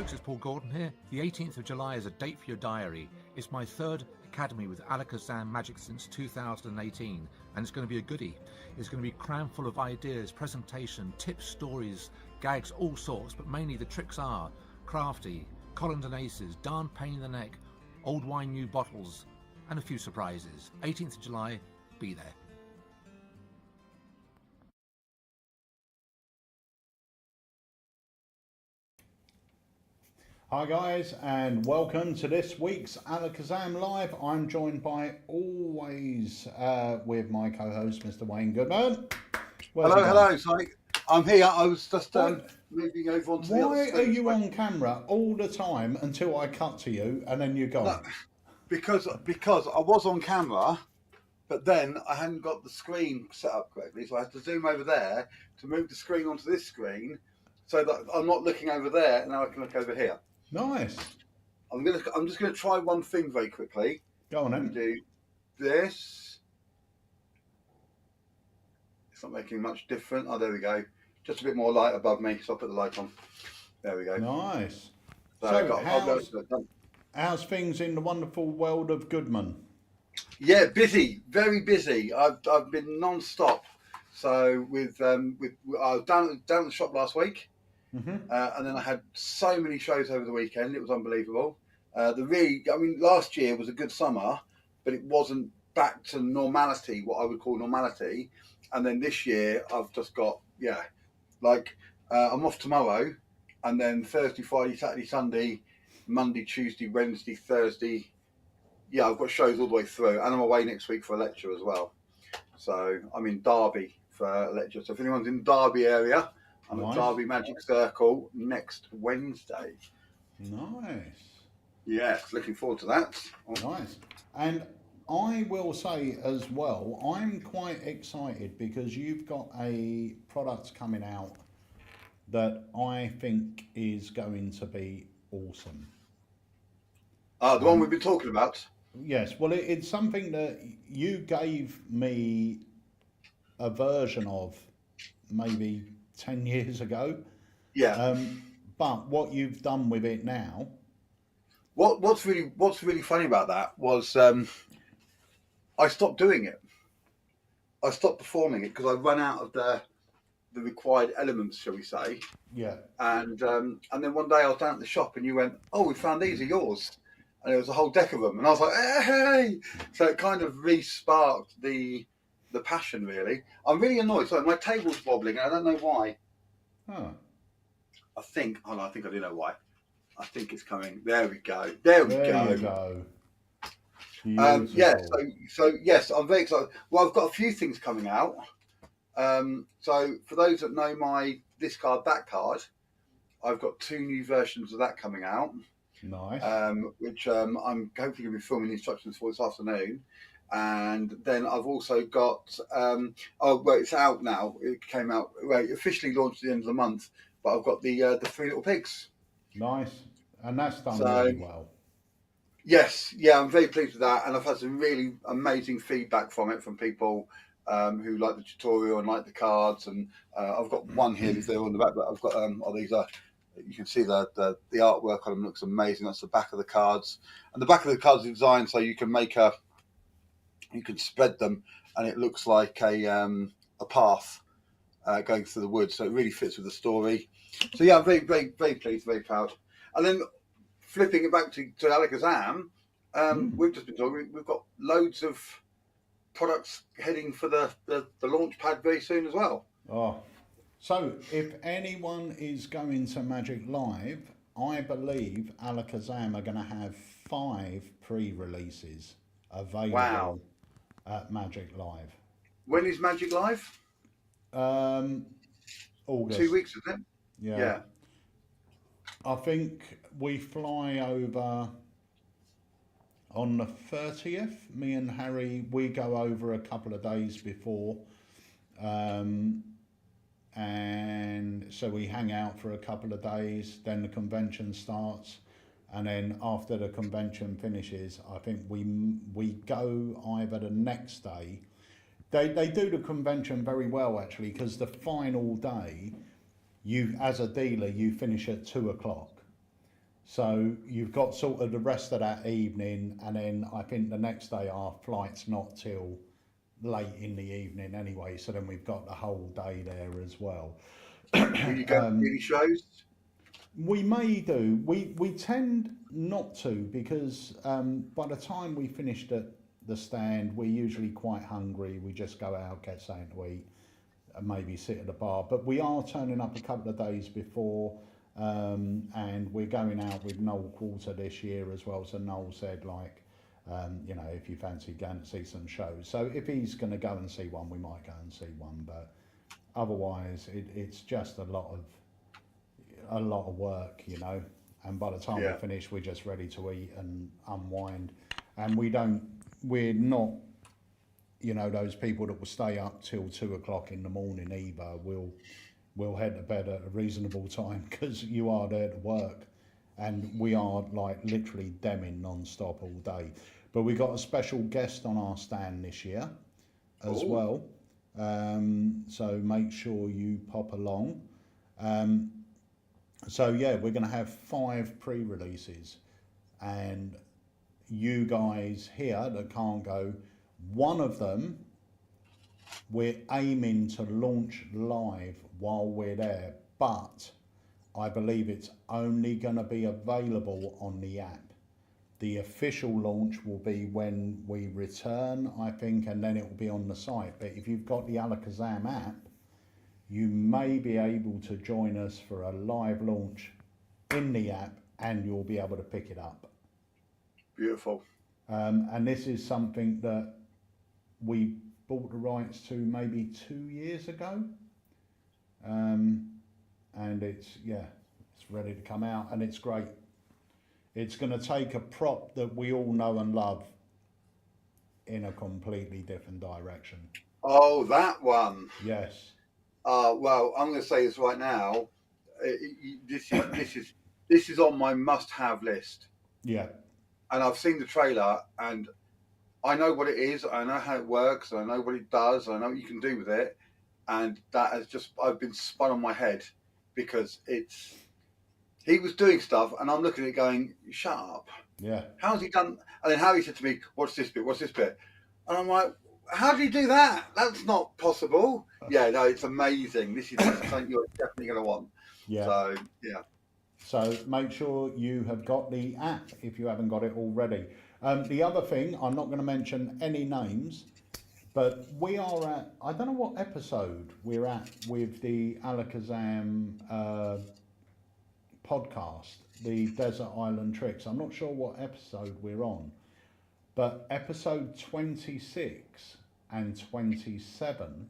folks, it's Paul Gordon here. The 18th of July is a date for your diary. It's my third Academy with Alakazam Magic since 2018, and it's going to be a goodie. It's going to be crammed full of ideas, presentation, tips, stories, gags, all sorts, but mainly the tricks are crafty, Collins and Aces, darn pain in the neck, old wine, new bottles, and a few surprises. 18th of July, be there. Hi guys, and welcome to this week's Alakazam Live. I'm joined by always with my co-host, Mr. Wayne Goodman. Hello, sorry. I'm here. I was just moving over onto the other screen. Why are you on camera all the time until I cut to you and then you're gone? No, because I was on camera, but then I hadn't got the screen set up correctly, so I had to zoom over there to move the screen onto this screen, so that I'm not looking over there, and now I can look over here. Nice. I'm just gonna try one thing very quickly. Go on then. Do this. It's not making much difference. Oh, there we go. Just a bit more light above me, so I'll put the light on. There we go. Nice. So how's things in the wonderful world of Goodman? Yeah, busy, very busy. I've been non-stop. So I was down at the shop last week. Mm-hmm. And then I had so many shows over the weekend. It was unbelievable. Last year was a good summer, but it wasn't back to normality, what I would call normality. And then this year, I've just got, I'm off tomorrow, and then Thursday, Friday, Saturday, Sunday, Monday, Tuesday, Wednesday, Thursday. Yeah, I've got shows all the way through, and I'm away next week for a lecture as well. So I'm in Derby for a lecture. So if anyone's in the Derby area, I'm at Derby Magic Circle next Wednesday. Nice. Yes, looking forward to that. Nice. And I will say as well, I'm quite excited because you've got a product coming out that I think is going to be awesome. The one we've been talking about? Yes. Well, it's something that you gave me a version of maybe 10 years ago. Yeah. But what you've done with it now. What's really funny about that was I stopped doing it. I stopped performing it because I ran out of the required elements, shall we say? Yeah. And then one day I was down at the shop and you went, "Oh, we found these are yours," and there was a whole deck of them, and I was like, "Hey!" So it kind of re-sparked the passion, really. I'm really annoyed. So my table's wobbling, and I don't know why. Oh. I think I do know why. I think it's coming. There we go. There we go. So yes, I'm very excited. Well, I've got a few things coming out. So for those that know my this card, that card, I've got 2 new versions of that coming out. Nice. Which I'm hopefully going to be filming the instructions for this afternoon. And then I've also got, it's out now. It came out, officially launched at the end of the month. But I've got the 3 Little Pigs. Nice. And that's done really well. Yes, yeah, I'm very pleased with that. And I've had some really amazing feedback from it, from people who like the tutorial and like the cards. And I've got one here that's there on the back, but I've got, these are, you can see the artwork on them looks amazing. That's the back of the cards. And the back of the cards is designed so you can you can spread them and it looks like a path going through the woods. So it really fits with the story. So yeah, I'm very, very, very pleased, very proud. And then flipping it back to Alakazam, we've just been talking, we've got loads of products heading for the launch pad very soon as well. Oh, so if anyone is going to Magic Live, I believe Alakazam are going to have 5 pre-releases available at Magic Live. When is Magic Live? August. 2 weeks, isn't it? Yeah. I think we fly over on the 30th. Me and Harry, we go over a couple of days before. And so we hang out for a couple of days, then the convention starts. And then after the convention finishes, I think we go either the next day. They do the convention very well, actually, because the final day, you as a dealer, you finish at 2 o'clock. So you've got sort of the rest of that evening, and then I think the next day our flight's not till late in the evening anyway. So then we've got the whole day there as well. Will you go to any shows? We may do. We tend not to because by the time we finished at the stand, we're usually quite hungry. We just go out, get something to eat, and maybe sit at the bar. But we are turning up a couple of days before, and we're going out with Noel Quarter this year as well. So Noel said, like, you know, if you fancy going to see some shows. So if he's going to go and see one, we might go and see one. But otherwise, it's just a lot of work, you know. And by the time we finish, we're just ready to eat and unwind. And we're not, you know, those people that will stay up till 2 o'clock in the morning either. We'll head to bed at a reasonable time because you are there to work, and we are like literally demming non-stop all day. But we got a special guest on our stand this year as well, so make sure you pop along. So yeah, we're going to have 5 pre-releases, and you guys here that can't go, one of them we're aiming to launch live while we're there, but I believe it's only going to be available on the app. The official launch will be when we return, I think, and then it will be on the site. But if you've got the Alakazam app, you may be able to join us for a live launch in the app, and you'll be able to pick it up. Beautiful. And this is something that we bought the rights to maybe 2 years ago. And it's ready to come out, and it's great. It's going to take a prop that we all know and love in a completely different direction. Oh, that one. Yes. Well, I'm going to say this right now. This is on my must-have list. Yeah. And I've seen the trailer, and I know what it is. I know how it works. I know what it does. I know what you can do with it. And that has I've been spun on my head because he was doing stuff, and I'm looking at it going, shut up. Yeah. How's he done? And then Harry said to me, what's this bit? What's this bit? And I'm like, how did he do that? That's not possible. Yeah, no, it's amazing. This is something you're definitely going to want. Yeah. So, yeah. So make sure you have got the app if you haven't got it already. The other thing, I'm not going to mention any names, but we are at, I don't know what episode we're at with the Alakazam podcast, the Desert Island Tricks. I'm not sure what episode we're on, but episode 26 and 27,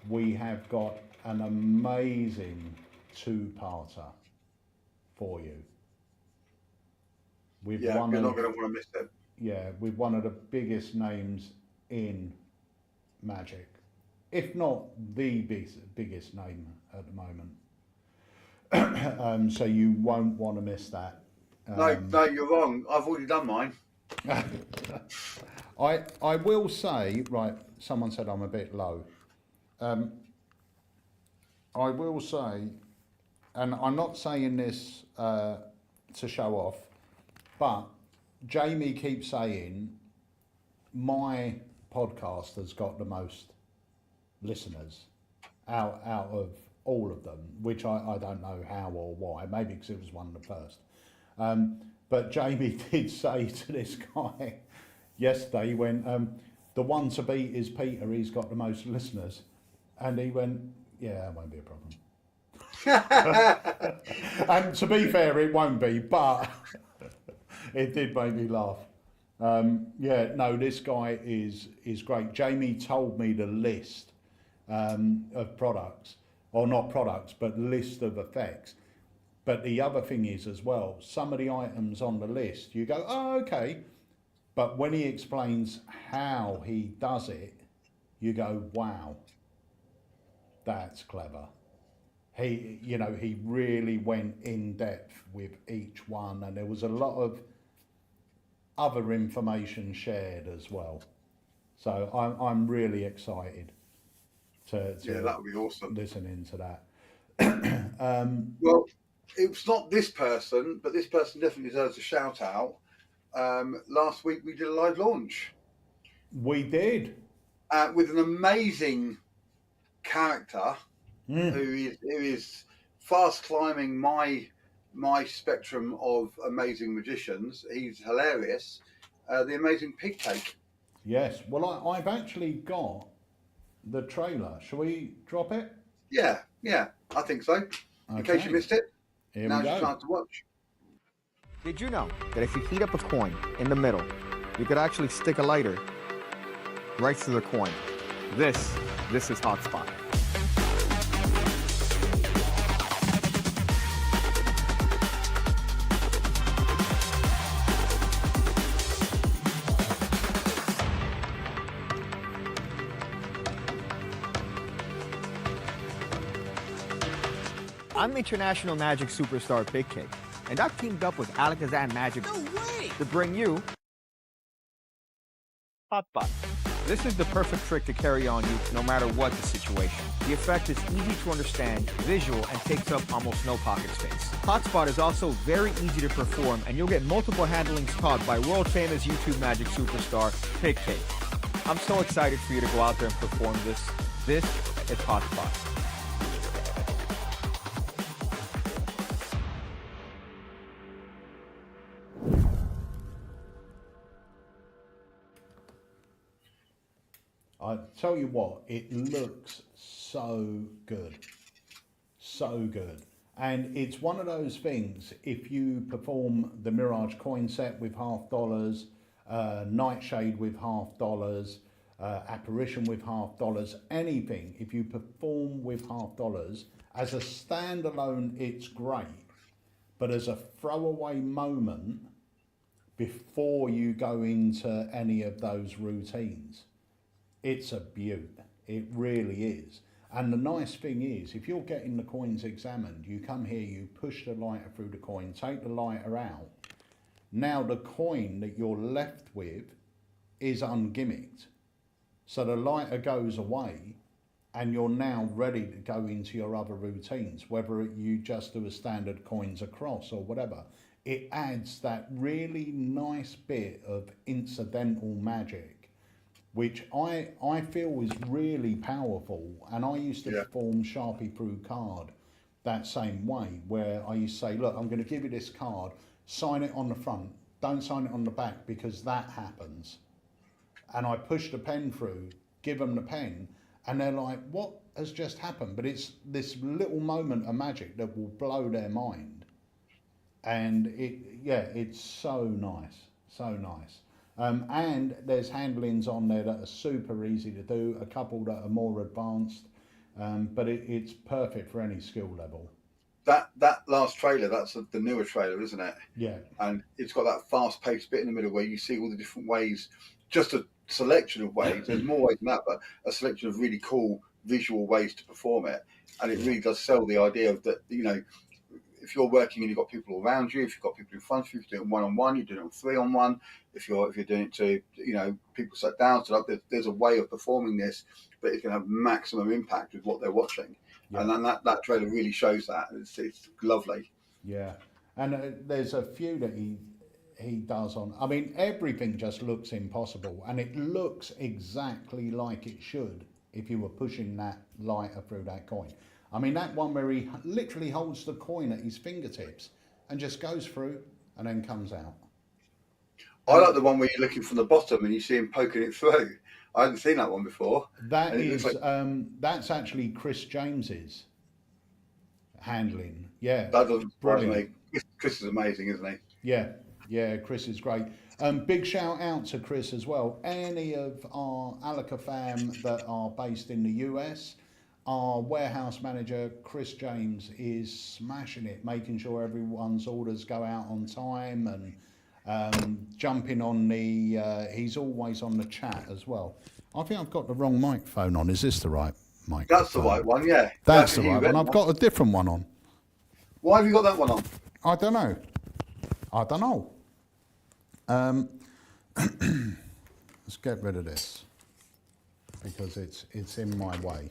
we have got an amazing 2-parter for you. You're not going to want to miss it. Yeah, with one of the biggest names in Magic, if not the biggest name at the moment. So you won't want to miss that. No, you're wrong. I've already done mine. I will say, right, someone said I'm a bit low. I will say, and I'm not saying this to show off, but Jamie keeps saying my podcast has got the most listeners out of all of them, which I don't know how or why, maybe because it was one of the first. But Jamie did say to this guy yesterday, he went, the one to beat is Peter, he's got the most listeners. And he went, yeah, that won't be a problem. And to be fair, it won't be, but it did make me laugh. Yeah, no, this guy is great. Jamie told me the list of products, or not products, but list of effects. But the other thing is as well, some of the items on the list, you go, oh, okay. But when he explains how he does it, you go, wow, that's clever. He really went in depth with each one, and there was a lot of other information shared as well. So I'm really excited to yeah, that would be awesome. Listening to that. Well, it's not this person, but this person definitely deserves a shout out. Last week we did a live launch. We did. With an amazing character who is fast climbing my spectrum of amazing magicians. He's hilarious. The amazing pig cake. Yes. Well, I've actually got the trailer. Shall we drop it? Yeah, I think so. In case you missed it, Here now's we your go. time to watch. Did you know that if you heat up a coin in the middle, you could actually stick a lighter right through the coin? This is Hotspot. I'm international magic superstar Big Cake, and I've teamed up with Alakazam Magic to bring you Hotspot. This is the perfect trick to carry on you no matter what the situation. The effect is easy to understand, visual, and takes up almost no pocket space. Hotspot is also very easy to perform, and you'll get multiple handlings taught by world-famous YouTube magic superstar Big Cake. I'm so excited for you to go out there and perform this. This is Hotspot. I tell you what, it looks so good. So good. And it's one of those things, if you perform the Mirage coin set with $half, Nightshade with $half, Apparition with $half, anything, if you perform with $half, as a standalone, it's great. But as a throwaway moment, before you go into any of those routines, it's a beaut. It really is. And the nice thing is, if you're getting the coins examined, you come here, you push the lighter through the coin, take the lighter out. Now the coin that you're left with is ungimmicked. So the lighter goes away and you're now ready to go into your other routines, whether you just do a standard coins across or whatever. It adds that really nice bit of incidental magic, which I feel is really powerful. And I used to perform Sharpie through card that same way, where I used to say, look, I'm going to give you this card, sign it on the front, don't sign it on the back because that happens. And I push the pen through, give them the pen, and they're like, what has just happened? But it's this little moment of magic that will blow their mind. And it's so nice, so nice. And there's handlings on there that are super easy to do, a couple that are more advanced, but it's perfect for any skill level. That last trailer, that's the newer trailer, isn't it? Yeah. And it's got that fast-paced bit in the middle where you see all the different ways, just a selection of ways. There's more ways than that, but a selection of really cool visual ways to perform it. And it really does sell the idea of that, you know, if you're working and you've got people around you, if you've got people in front of you, if you're doing it one-on-one, you're doing it 3-on-1. If you're doing it to, you know, people sat down, so there's a way of performing this, but it's going to have maximum impact with what they're watching. Yeah. And then that trailer really shows that. It's lovely. Yeah, and there's a few that he does on. I mean, everything just looks impossible, and it looks exactly like it should if you were pushing that lighter through that coin. I mean, that one where he literally holds the coin at his fingertips and just goes through and then comes out. I like the one where you're looking from the bottom and you see him poking it through. I hadn't seen that one before. That is, that's actually Chris James's handling. Yeah. That doesn't surprise me. Chris is amazing, isn't he? Yeah, Chris is great. Big shout out to Chris as well. Any of our Alakazam that are based in the US, our warehouse manager, Chris James, is smashing it, making sure everyone's orders go out on time and jumping on the, he's always on the chat as well. I think I've got the wrong microphone on. Is this the right microphone? That's the right one, yeah. That's the right one. I've got a different one on. Why have you got that one on? I don't know. Let's get rid of this because it's in my way.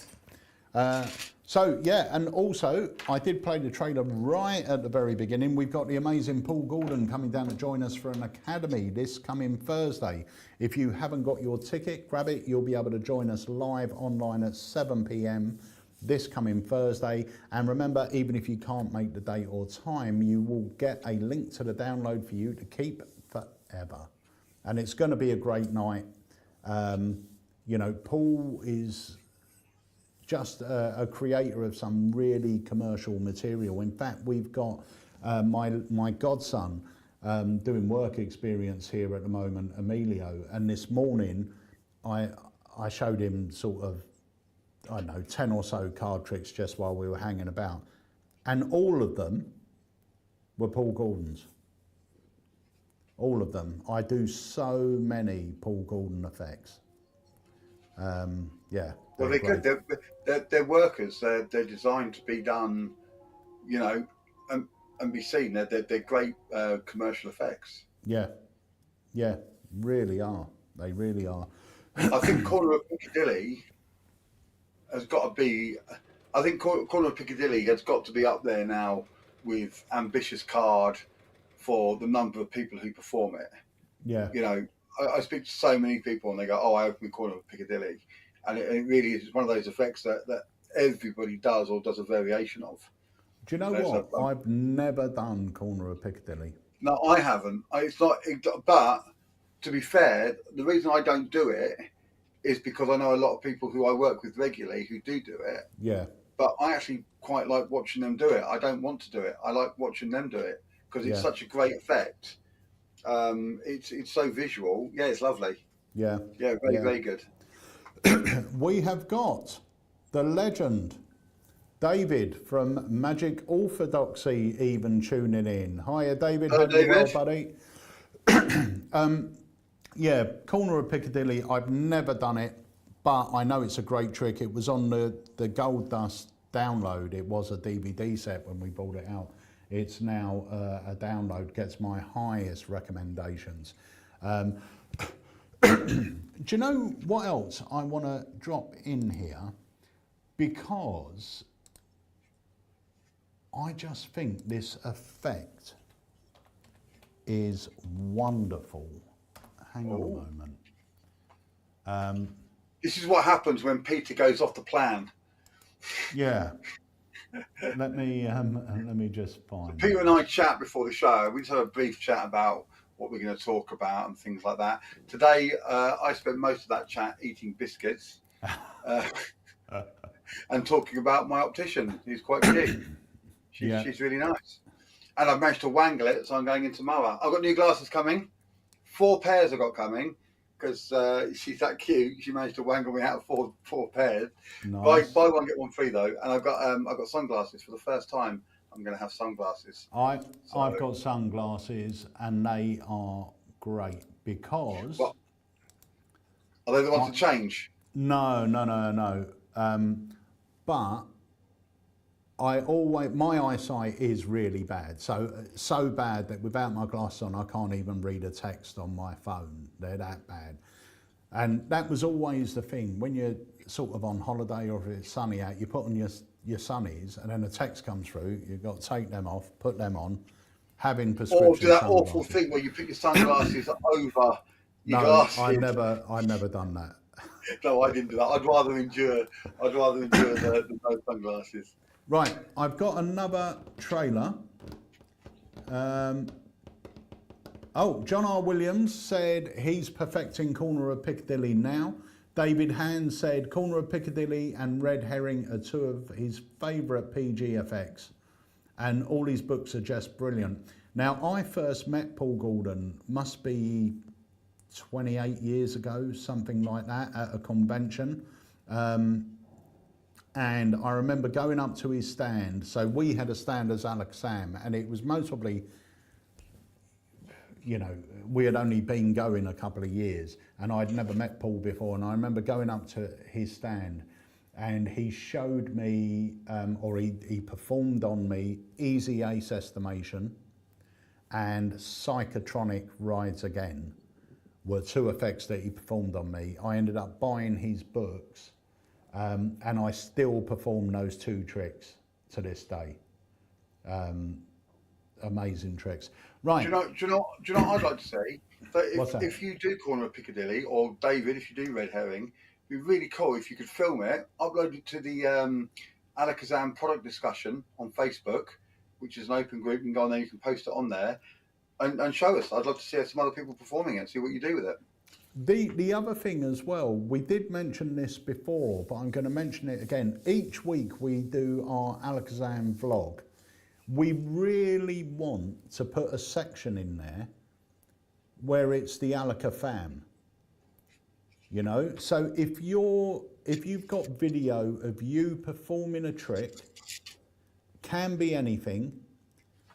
So yeah, and also I did play the trailer right at the very beginning. We've got the amazing Paul Gordon coming down to join us for an academy this coming Thursday. If you haven't got your ticket, grab it. You'll be able to join us live online at 7 p.m. this coming Thursday. And remember, even if you can't make the date or time, you will get a link to the download for you to keep forever. And it's going to be a great night. You know, Paul is just a creator of some really commercial material. In fact, we've got my godson doing work experience here at the moment, Emilio, and this morning I showed him sort of, I don't know, 10 or so card tricks just while we were hanging about, and all of them were Paul Gordon's. All of them. I do so many Paul Gordon effects. Yeah. Well, they're good. They're workers. They're designed to be done, you know, and be seen. They're great commercial effects. Yeah, yeah, really are. They really are. I think Corner of Piccadilly has got to be. I think Corner of Piccadilly has got to be up there now with Ambitious Card for the number of people who perform it. Yeah. You know, I speak to so many people and they go, "Oh, I opened Corner of Piccadilly," and it really is one of those effects that everybody does or does a variation of. Do you know what? I've never done Corner of Piccadilly. No, I haven't. It's not. But to be fair, the reason I don't do it is because I know a lot of people who I work with regularly who do it. Yeah. But I actually quite like watching them do it. I don't want to do it. I like watching them do it because it's such a great effect. It's so visual. Yeah, it's lovely. Yeah. Yeah, very good. We have got the legend, David from Magic Orthodoxy, even tuning in. Hiya, David. Hello, David. Well, buddy. Yeah, Corner of Piccadilly, I've never done it, but I know it's a great trick. It was on the Gold Dust download. It was a DVD set when we brought it out. It's now a download, gets my highest recommendations. Do you know what else I want to drop in here? Because I just think this effect is wonderful. Hang on a moment. This is what happens when Peter goes off the plan. Yeah. Let me just find. Peter and I chat before the show. We just have a brief chat about what we're going to talk about and things like that. Today, I spent most of that chat eating biscuits and talking about my optician. He's quite cute. She's really nice. And I've managed to wangle it, so I'm going in tomorrow. I've got new glasses coming. 4 pairs I've got coming because she's that cute. She managed to wangle me out of four pairs. Nice. Buy one, get one free though. And I've got sunglasses for the first time. I'm going to have sunglasses. I've got sunglasses and they are great because... What? Are they the ones to change? No. But my eyesight is really bad. So bad that without my glasses on, I can't even read a text on my phone. They're that bad. And that was always the thing. When you're sort of on holiday or if it's sunny out, you put on your sunnies and then a text comes through, you've got to take them off, put them on, having prescription Or do that awful thing where you put your sunglasses over your glasses. I've never done that. No, I didn't do that. I'd rather endure the no sunglasses. Right, I've got another trailer. John R. Williams said he's perfecting Corner of Piccadilly now. David Hand said Corner of Piccadilly and Red Herring are 2 of his favourite PG effects, and all his books are just brilliant. Now, I first met Paul Gordon, must be 28 years ago, something like that, at a convention. And I remember going up to his stand. So we had a stand as Alakazam, and it was most probably, you know, we had only been going a couple of years and I'd never met Paul before. And I remember going up to his stand and he showed me, or he performed on me, Easy Ace Estimation and Psychotronic Rides Again were 2 effects that he performed on me. I ended up buying his books and I still perform those 2 tricks to this day. Amazing tricks. Right. Do you know what I'd like to say? What's That that? if you do Corner of Piccadilly, or David, if you do Red Herring, it'd be really cool if you could film it, upload it to the Alakazam product discussion on Facebook, which is an open group. You can go on there, you can post it on there, and show us. I'd love to see some other people performing it, see what you do with it. The other thing as well, we did mention this before, but I'm going to mention it again. Each week we do our Alakazam vlog. We really want to put a section in there where it's the Alaka fam. You know, so if you've got video of you performing a trick, can be anything.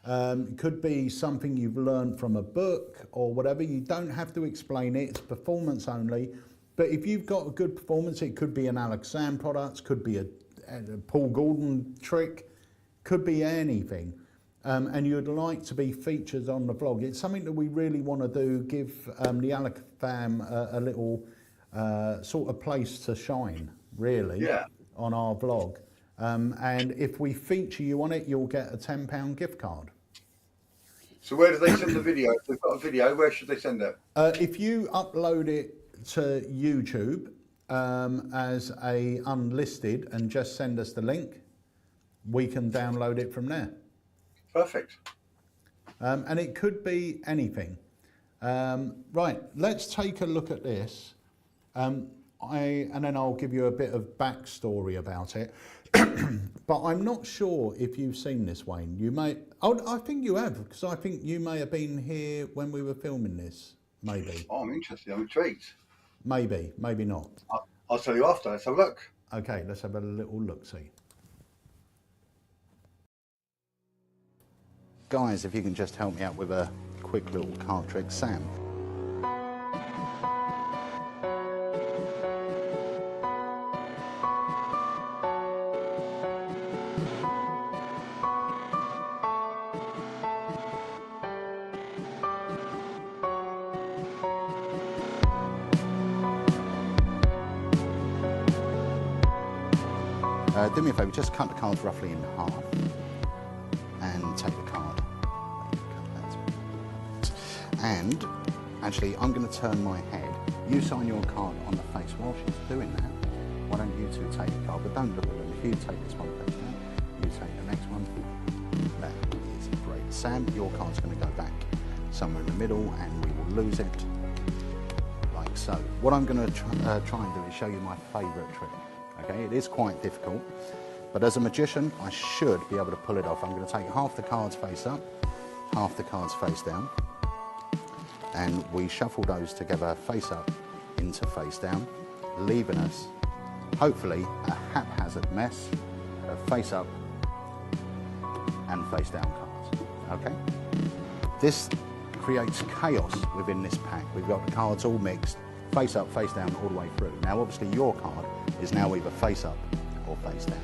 It could be something you've learned from a book or whatever. You don't have to explain it. It's performance only. But if you've got a good performance, it could be an Alakazam product, could be a Paul Gordon trick, could be anything. And you'd like to be featured on the vlog. It's something that we really want to do, give the Alakazam a little sort of place to shine, really, on our vlog. And if we feature you on it, you'll get a £10 gift card. So where do they send the video? If they've got a video, where should they send it? If you upload it to YouTube as a unlisted and just send us the link, we can download it from there. Perfect. And it could be anything. Right, let's take a look at this. And then I'll give you a bit of backstory about it. But I'm not sure if you've seen this, Wayne. You may. Oh, I think you have, because I think you may have been here when we were filming this. Maybe. Oh, I'm interested. I'm intrigued. Maybe, maybe not. I'll tell you after. Let's have a look. Okay, let's have a little look-see. Guys, if you can just help me out with a quick little card trick, Sam. Do me a favour, just cut the cards roughly in half and take the card. And actually, I'm going to turn my head. You sign your card on the face. While she's doing that, why don't you two take the card? But don't look at them. If you take this one face down, you take the next one. That is great. Sam, your card's going to go back somewhere in the middle, and we will lose it like so. What I'm going to try and do is show you my favourite trick. Okay, it is quite difficult, but as a magician, I should be able to pull it off. I'm going to take half the cards face up, half the cards face down, and we shuffle those together face up into face down, leaving us, hopefully, a haphazard mess of face up and face down cards. Okay? This creates chaos within this pack. We've got the cards all mixed, face up, face down, all the way through. Now, obviously, your card is now either face up or face down.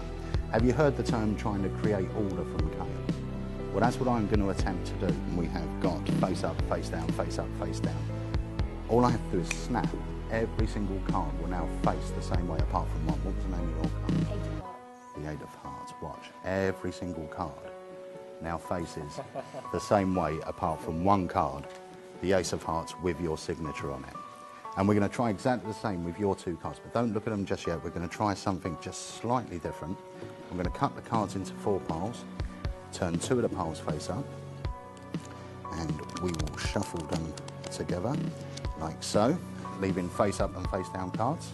Have you heard the term trying to create order from chaos? Well, that's what I'm going to attempt to do. And we have got face up, face down, face up, face down. All I have to do is snap. Every single card will now face the same way apart from one. What was the name of your card? 8 of Hearts. The 8 of Hearts. Watch. Every single card now faces the same way apart from one card, the Ace of Hearts with your signature on it. And we're going to try exactly the same with your 2 cards, but don't look at them just yet. We're going to try something just slightly different. I'm going to cut the cards into 4 piles, turn 2 of the piles face up, and we will shuffle them together like so, leaving face up and face down cards.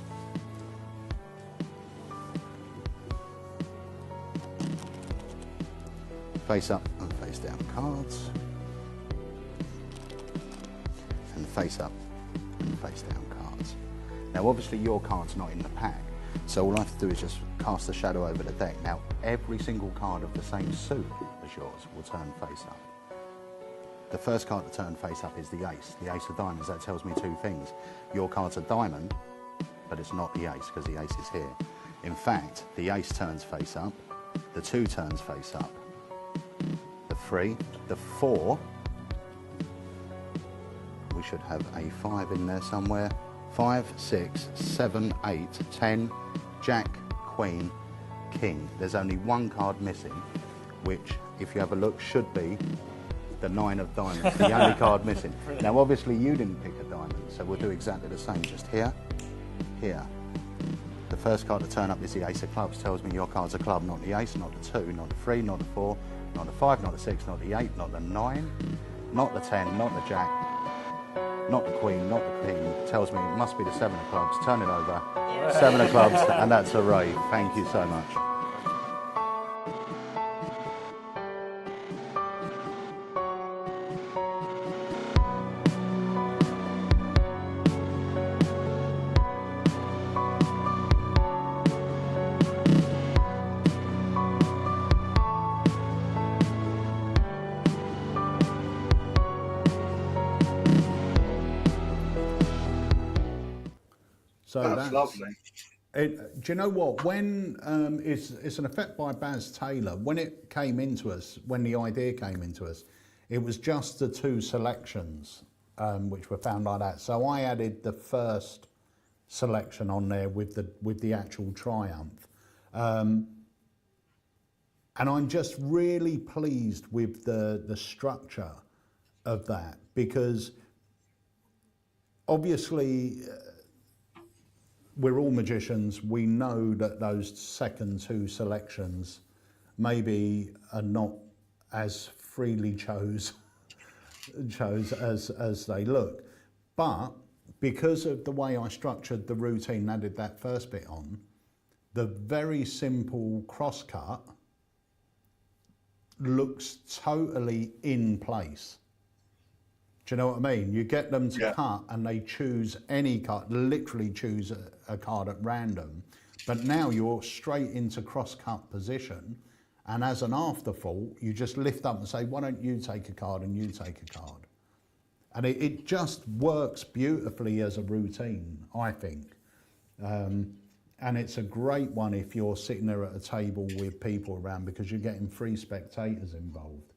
Face up and face down cards, and face up and face down cards. Now obviously your card's not in the pack, so all I have to do is just cast a shadow over the deck. Now every single card of the same suit as yours will turn face up. The first card to turn face up is the Ace of Diamonds. That tells me 2 things. Your card's a diamond, but it's not the Ace because the Ace is here. In fact, the Ace turns face up, the 2 turns face up, the 3, the 4, we should have a 5 in there somewhere. 5, 6, 7, 8, 10, Jack, queen, king. There's only one card missing, which, if you have a look, should be the 9 of diamonds, the only card missing. Now, obviously, you didn't pick a diamond, so we'll do exactly the same, just here, here. The first card to turn up is the ace of clubs, tells me your card's a club, not the ace, not the 2, not the 3, not the 4, not the 5, not the 6, not the 8, not the 9, not the 10, not the jack, not the queen, not the king. Tells me it must be the 7 of clubs. Turn it over. 7 of clubs, and that's a rave. Thank you so much. So that's lovely. Do you know what? When it's an effect by Baz Taylor. When it came into us, when the idea came into us, it was just the 2 selections which were found like that. So I added the first selection on there with the actual Triumph, and I'm just really pleased with the structure of that, because obviously. We're all magicians. We know that those second 2 selections maybe are not as freely chose as they look. But because of the way I structured the routine, added that first bit on, the very simple crosscut looks totally in place. Do you know what I mean? You get them to cut and they choose any card, literally choose a card at random. But now you're straight into cross-cut position, and as an afterthought, you just lift up and say, why don't you take a card and you take a card? And it just works beautifully as a routine, I think. And it's a great one if you're sitting there at a table with people around, because you're getting 3 spectators involved.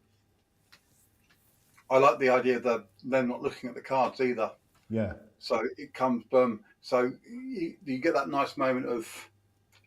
I like the idea of them not looking at the cards either. Yeah. So it comes, boom. So you get that nice moment of,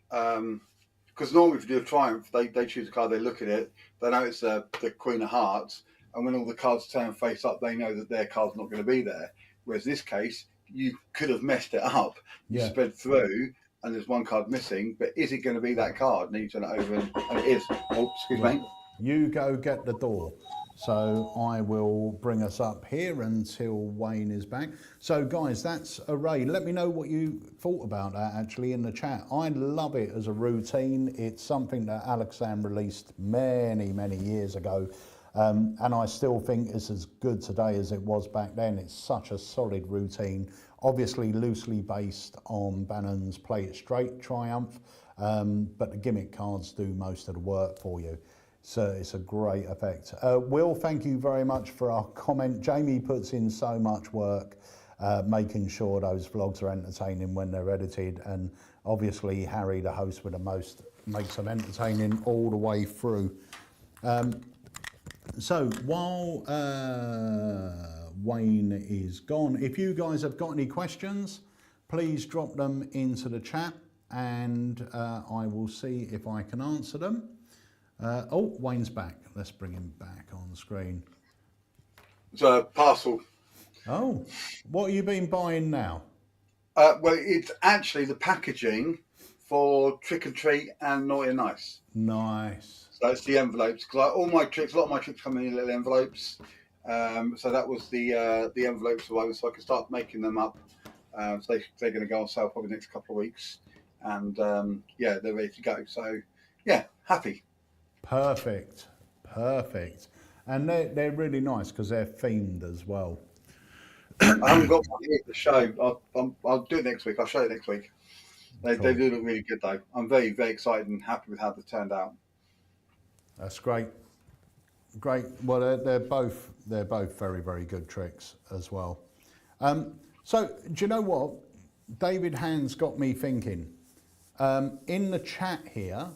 because normally if you do a Triumph, they choose a card, they look at it, they know it's the Queen of Hearts, and when all the cards turn face up, they know that their card's not going to be there. Whereas this case, you could have messed it up. You spread through, and there's 1 card missing, but is it going to be that card? And then you turn it over, and it is. Oh, excuse me. You go get the door. So I will bring us up here until Wayne is back. So guys, that's Array. Let me know what you thought about that actually in the chat. I love it as a routine. It's something that Alakazam released many, many years ago. And I still think it's as good today as it was back then. It's such a solid routine, obviously loosely based on Bannon's Play It Straight Triumph, but the gimmick cards do most of the work for you. So it's a great effect. Will, thank you very much for our comment. Jamie puts in so much work making sure those vlogs are entertaining when they're edited, and obviously Harry, the host with the most, makes them entertaining all the way through. So while Wayne is gone, if you guys have got any questions, please drop them into the chat, and I will see if I can answer them. Oh, Wayne's back. Let's bring him back on screen. It's a parcel. Oh, what have you been buying now? Well, it's actually the packaging for Trick and Treat and Naughty and Nice. Nice. So it's the envelopes, because all my tricks, a lot of my tricks come in little envelopes. So that was the envelopes away, so I can start making them up. So they're going to go on sale probably the next couple of weeks, and yeah, they're ready to go. So yeah, happy. Perfect, perfect. And they're really nice because they're themed as well. I haven't got one here to show. I'll do it next week. I'll show you next week. They do look really good though. I'm very, very excited and happy with how they turned out. That's great. Great. Well, they're both very, very good tricks as well. So do you know what? David Hand's got me thinking. In the chat here,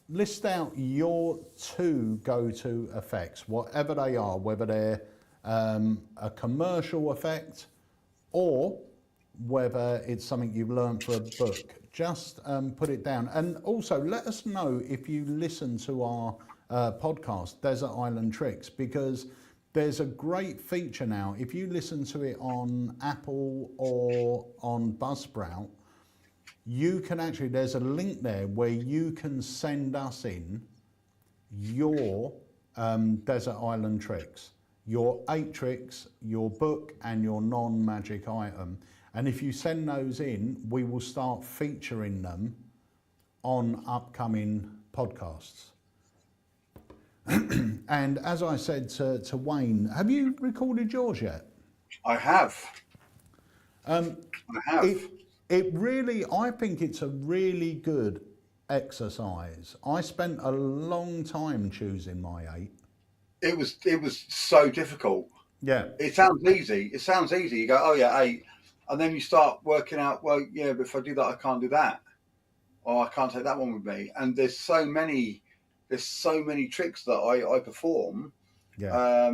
list out your 2 go-to effects, whatever they are, whether they're a commercial effect or whether it's something you've learned for a book. just put it down. And also let us know if you listen to our podcast, Desert Island Tricks, because there's a great feature now. If you listen to it on Apple or on Buzzsprout, you can actually, there's a link there where you can send us in your Desert Island tricks, your 8 tricks, your book and your non-magic item. And if you send those in, we will start featuring them on upcoming podcasts. And as I said to Wayne, have you recorded yours yet? I have. I have. It really, I think it's a really good exercise. I spent a long time choosing my 8. It was so difficult. Yeah. It sounds easy. It sounds easy. You go, oh yeah, 8. And then you start working out, well, yeah, but if I do that, I can't do that. Or I can't take that one with me. And there's so many tricks that I perform. Yeah.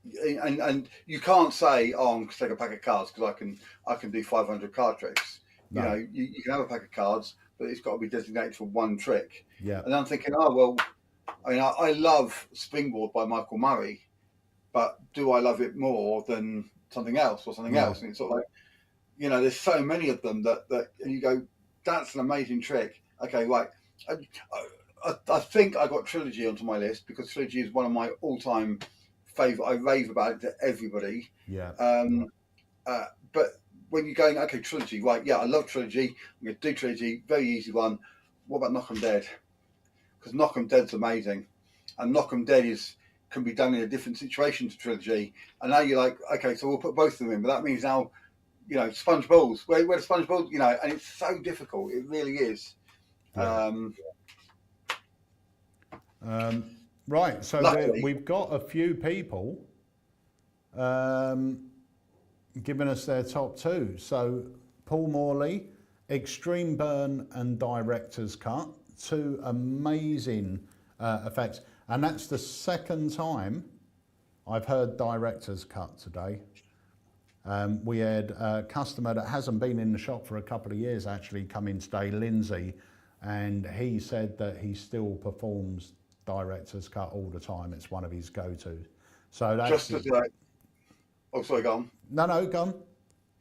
And you can't say, oh, I'm going to take a pack of cards because I can do 500 card tricks. No. You know, you can have a pack of cards, but it's got to be designated for one trick. Yeah. And I'm thinking, oh, well, I mean, I love Springboard by Michael Murray, but do I love it more than something else or something else? And it's sort of like, you know, there's so many of them that and you go, that's an amazing trick. Okay, right. I think I got Trilogy onto my list because Trilogy is one of my all-time favorite. I rave about it to everybody. Yeah. But when you're going, okay, Trilogy, right? Yeah, I love Trilogy. I'm going to do Trilogy. Very easy one. What about Knock 'em Dead? Because Knock 'em Dead's amazing, and Knock 'em Dead can be done in a different situation to Trilogy. And now you're like, okay, so we'll put both of them in, but that means now, you know, sponge balls. Where the sponge balls? You know, and it's so difficult. It really is. Yeah. Right, so we've got a few people giving us their top 2. So Paul Morley, Extreme Burn and Director's Cut, 2 amazing effects. And that's the second time I've heard Director's Cut today. We had a customer that hasn't been in the shop for a couple of years actually come in today, Lindsay, and he said that he still performs Director's Cut all the time. It's one of his go-tos. So that's just as like, oh, sorry, go on. No, go on.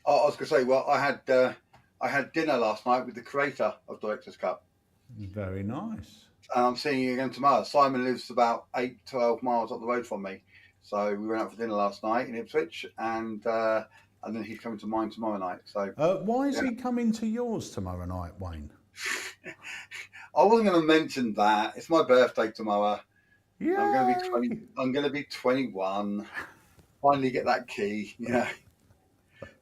Oh, I was going to say, well, I had dinner last night with the creator of Director's Cut. Very nice. And I'm seeing you again tomorrow. Simon lives about 8-12 miles up the road from me, so we went out for dinner last night in Ipswich, and then he's coming to mine tomorrow night. So why is he coming to yours tomorrow night, Wayne? I wasn't going to mention that. It's my birthday tomorrow. Yeah. I'm going to be 21. Finally get that key. Yeah.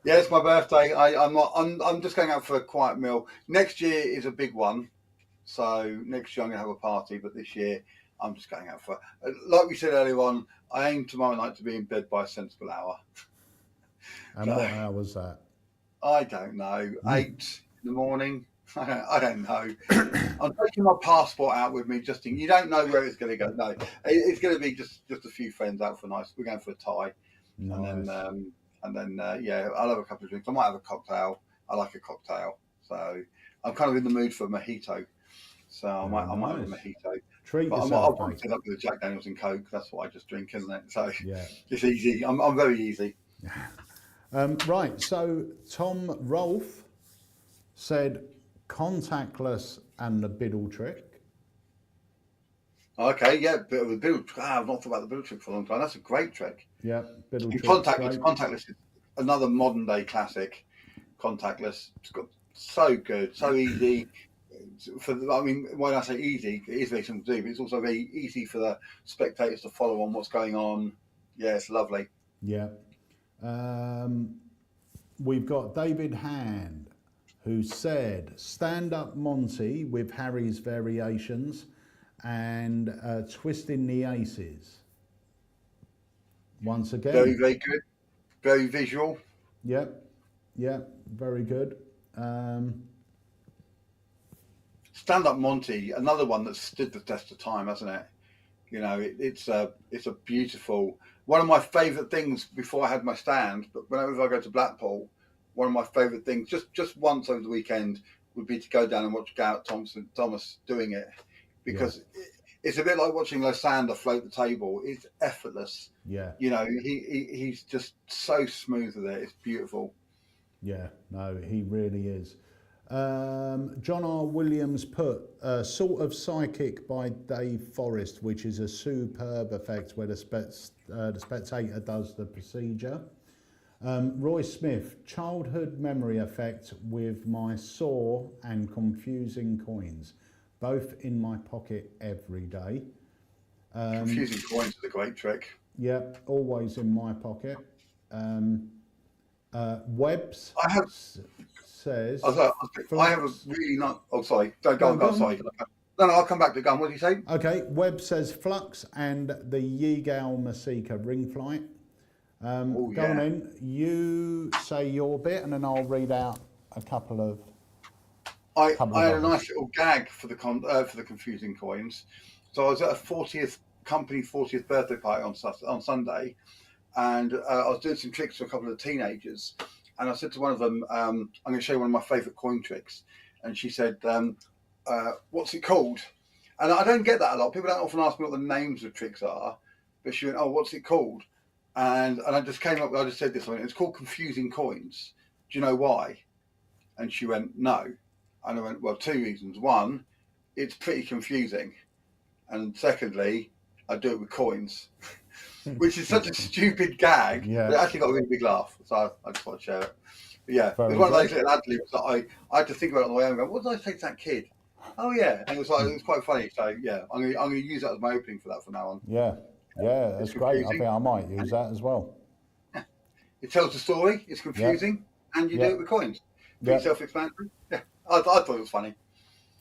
Yeah, it's my birthday. I'm just going out for a quiet meal. Next year is a big one. So next year I'm going to have a party, but this year I'm just going out for, like we said earlier on, I aim tomorrow night to be in bed by a sensible hour. And so, what hour was that? I don't know. 8 in the morning. I don't know. I'm taking my passport out with me just in. You don't know where it's going to go. No, it's going to be just a few friends out for nice. We're going for a Thai, nice. and then yeah, I'll have a couple of drinks. I might have a cocktail. I like a cocktail, so I'm kind of in the mood for a mojito. So I might have a mojito. Treat yourself. I'll probably set up with a Jack Daniels and Coke. That's what I just drink, isn't it? So yeah, it's easy. I'm very easy. Right. So Tom Rolfe said contactless and the biddle trick. Okay, yeah, bit of a biddle trick. I've not thought about the biddle trick for a long time. That's a great trick. Yeah, biddle trick. Contactless is another modern day classic. Contactless, it's got so good, so easy. When I say easy, it is very simple to do, but it's also very easy for the spectators to follow on what's going on. Yeah, it's lovely. Yeah. We've got David Hand, who said Stand Up Monty with Harry's Variations and Twisting the Aces. Once again. Very, very good. Very visual. Yep. Yeah, very good. Stand Up Monty, another one that stood the test of time, hasn't it? You know, it's a beautiful, one of my favourite things before I had my stand, but whenever I go to Blackpool, one of my favourite things, just once over the weekend, would be to go down and watch Garrett Thomas doing it, because it's a bit like watching Lysander float the table. It's effortless. Yeah. You know, he's just so smooth with it. It's beautiful. Yeah, no, he really is. John R. Williams put Sort of Psychic by Dave Forrest, which is a superb effect where the spectator does the procedure. Roy Smith, childhood memory effect with my saw and confusing coins, both in my pocket every day. Confusing coins is a great trick. Yeah, always in my pocket. Webbs says... I have a really not... Oh, sorry. Don't go on. Sorry. No, I'll come back to gun. What do you say? Okay, Webb says Flux and the Yigal Masika ring flight. Go on in. You say your bit, and then I'll read out a couple of. I had a nice little gag for the confusing coins. So I was at a company 40th birthday party on Sunday, and I was doing some tricks for a couple of teenagers, and I said to one of them, "I'm going to show you one of my favourite coin tricks," and she said, "What's it called?" And I don't get that a lot. People don't often ask me what the names of tricks are, but she went, "Oh, what's it called?" And I just came up, I just said this, it's called confusing coins. Do you know why? And she went, no. And I went, well, 2 reasons. One, it's pretty confusing. And secondly, I do it with coins, which is such a stupid gag. Yeah. But it actually got a really big laugh. So I just want to share it. But yeah, Very it was one of those good. little ad libs that I had to think about it on the way home. Going, what did I say to that kid? Oh, yeah. And it was quite funny. So yeah, I'm going to use that as my opening for that from now on. Yeah. Yeah, that's great. I think I might use that as well. It tells the story, it's confusing, and you do it with coins. Pretty self-explanatory. Yeah, I thought it was funny.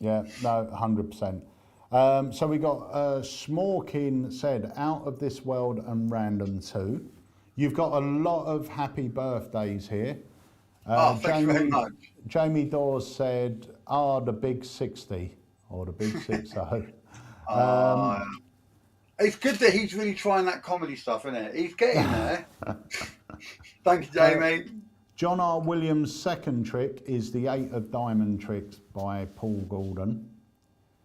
Yeah, no, 100%. So we got Smorkin said, Out of This World and Random 2. You've got a lot of happy birthdays here. Thank you very much. Jamie Dawes said, the big 60, or the big 60. It's good that he's really trying that comedy stuff, isn't it? He's getting there. Thank you, Jamie. John R. Williams' second trick is the 8 of Diamond tricks by Paul Gordon.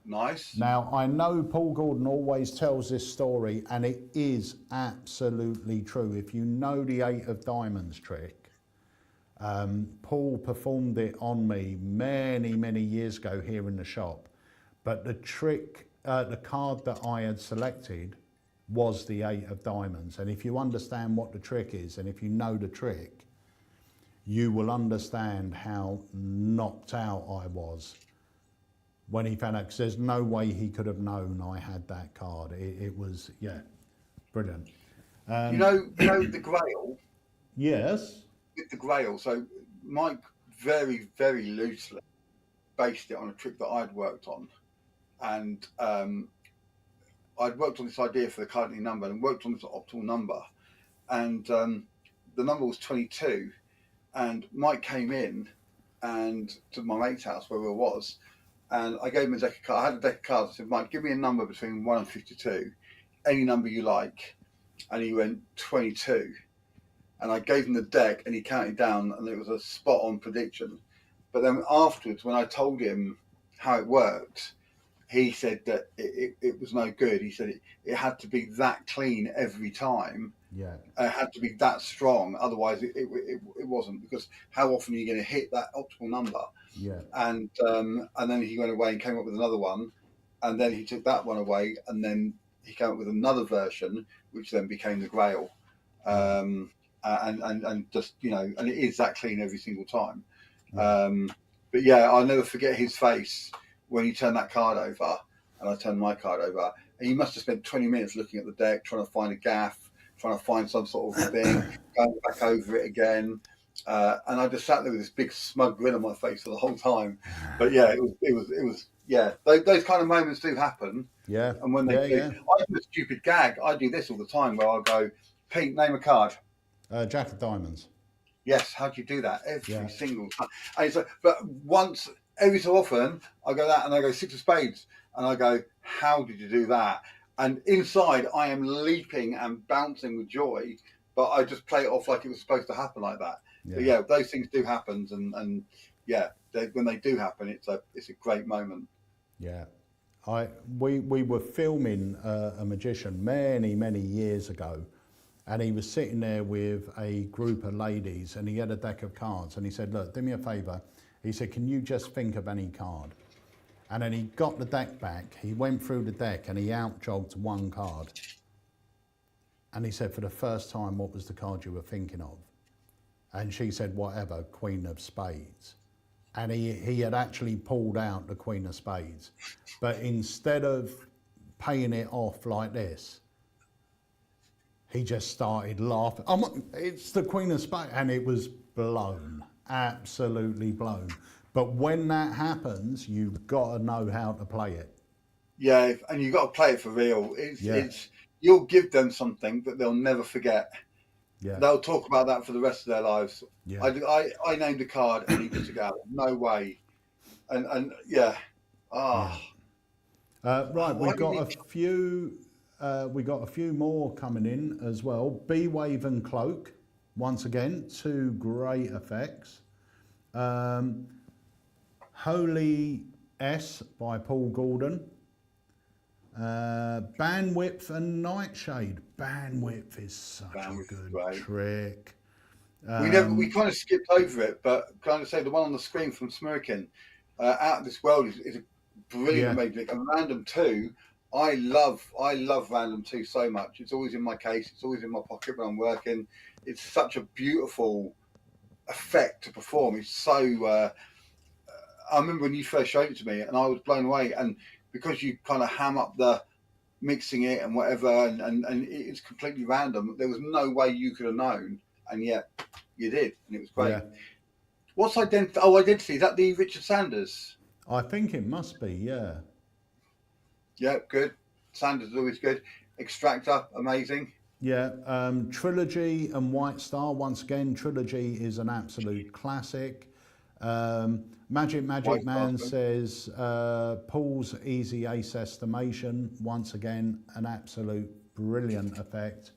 Nice. Now, I know Paul Gordon always tells this story, and it is absolutely true. If you know the 8 of Diamonds trick, Paul performed it on me many, many years ago here in the shop. But the trick, the card that I had selected was the 8 of Diamonds. And if you understand what the trick is, and if you know the trick, you will understand how knocked out I was when he found out, because there's no way he could have known I had that card. It was, brilliant. You know the Grail? Yes. With the Grail, so Mike very, very loosely based it on a trick that I'd worked on. And I'd worked on this idea for the cardinal number and worked on this optimal number. And the number was 22. And Mike came in and to my mate's house where we was. And I gave him a deck of cards. I had a deck of cards. I said, Mike, give me a number between 1 and 52. Any number you like. And he went 22. And I gave him the deck and he counted down and it was a spot on prediction. But then afterwards, when I told him how it worked, he said that it was no good. He said it had to be that clean every time. Yeah. It had to be that strong. Otherwise, it wasn't, because how often are you going to hit that optimal number? Yeah. And then he went away and came up with another one. And then he took that one away. And then he came up with another version, which then became the Grail. And just, and it is that clean every single time. But yeah, I'll never forget his face when he turned that card over and I turned my card over. And he must have spent 20 minutes looking at the deck, trying to find a gaff, trying to find some sort of thing, going back over it again. And I just sat there with this big smug grin on my face for the whole time. But yeah, it was those kind of moments do happen. Yeah. And when they do, I do a stupid gag. I do this all the time where I'll go, Pete, name a card. Jack of Diamonds. Yes, how do you do that? Every single time. And it's like, but once, every so often, I go that and I go 6 of Spades. And I go, how did you do that? And inside, I am leaping and bouncing with joy, but I just play it off like it was supposed to happen like that. But yeah, those things do happen, and yeah, when they do happen, it's a great moment. Yeah. We were filming a magician many years ago, and he was sitting there with a group of ladies, and he had a deck of cards, and he said, look, do me a favour. He said, can you just think of any card? And then he got the deck back, he went through the deck, and he out-jogged one card. And he said, for the first time, what was the card you were thinking of? And she said, whatever, Queen of Spades. And he had actually pulled out the Queen of Spades. But instead of paying it off like this, he just started laughing. It's the Queen of Spades. And it was blown, absolutely blown. But when that happens, you've got to know how to play it. Yeah, and you've got to play it for real. It's you'll give them something that they'll never forget. Yeah. They'll talk about that for the rest of their lives. Yeah. I named a card and he just took it out. No way. And yeah. Ah. Oh. Right, we got a few more coming in as well. B-Wave and Cloak, once again, 2 great effects. Holy S by Paul Gordon. Bandwidth and Nightshade. Bandwidth is such a good trick. We kind of skipped over it, but kind of say the one on the screen from Smirkin, Out of This World is a brilliant magic. And Random 2, I love Random 2 so much. It's always in my case. It's always in my pocket when I'm working. It's such a beautiful effect to perform. It's so. I remember when you first showed it to me, and I was blown away. And because you kind of ham up the mixing it and whatever, and it's completely random. There was no way you could have known, and yet you did, and it was great. Yeah. What's Identity? Oh, Identity. Is that the Richard Sanders? I think it must be, yeah. Yeah, good. Sanders is always good. Extractor, amazing. Yeah, Trilogy and White Star, once again, Trilogy is an absolute classic. Magic Man says, Paul's Easy Ace Estimation, once again, an absolute brilliant effect.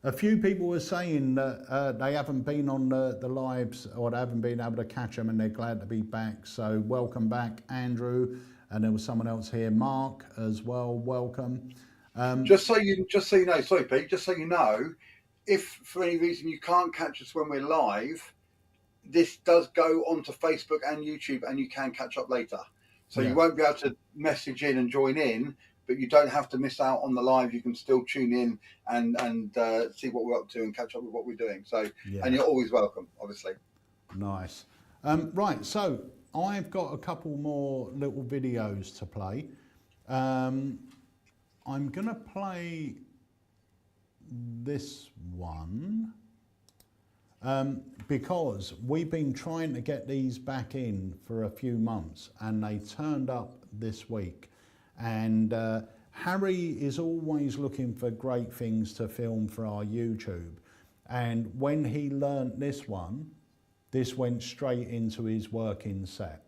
A few people were saying that they haven't been on the lives, or they haven't been able to catch them, and they're glad to be back. So welcome back, Andrew. And there was someone else here, Mark, as well. Welcome. Just so you know, sorry, Pete. Just so you know, if for any reason you can't catch us when we're live, this does go onto Facebook and YouTube, and you can catch up later. So you won't be able to message in and join in, but you don't have to miss out on the live. You can still tune in and see what we're up to and catch up with what we're doing. So, and you're always welcome, obviously. Nice. Right, so I've got a couple more little videos to play. I'm going to play this one because we've been trying to get these back in for a few months, and they turned up this week. And Harry is always looking for great things to film for our YouTube. And when he learnt this one, this went straight into his working set.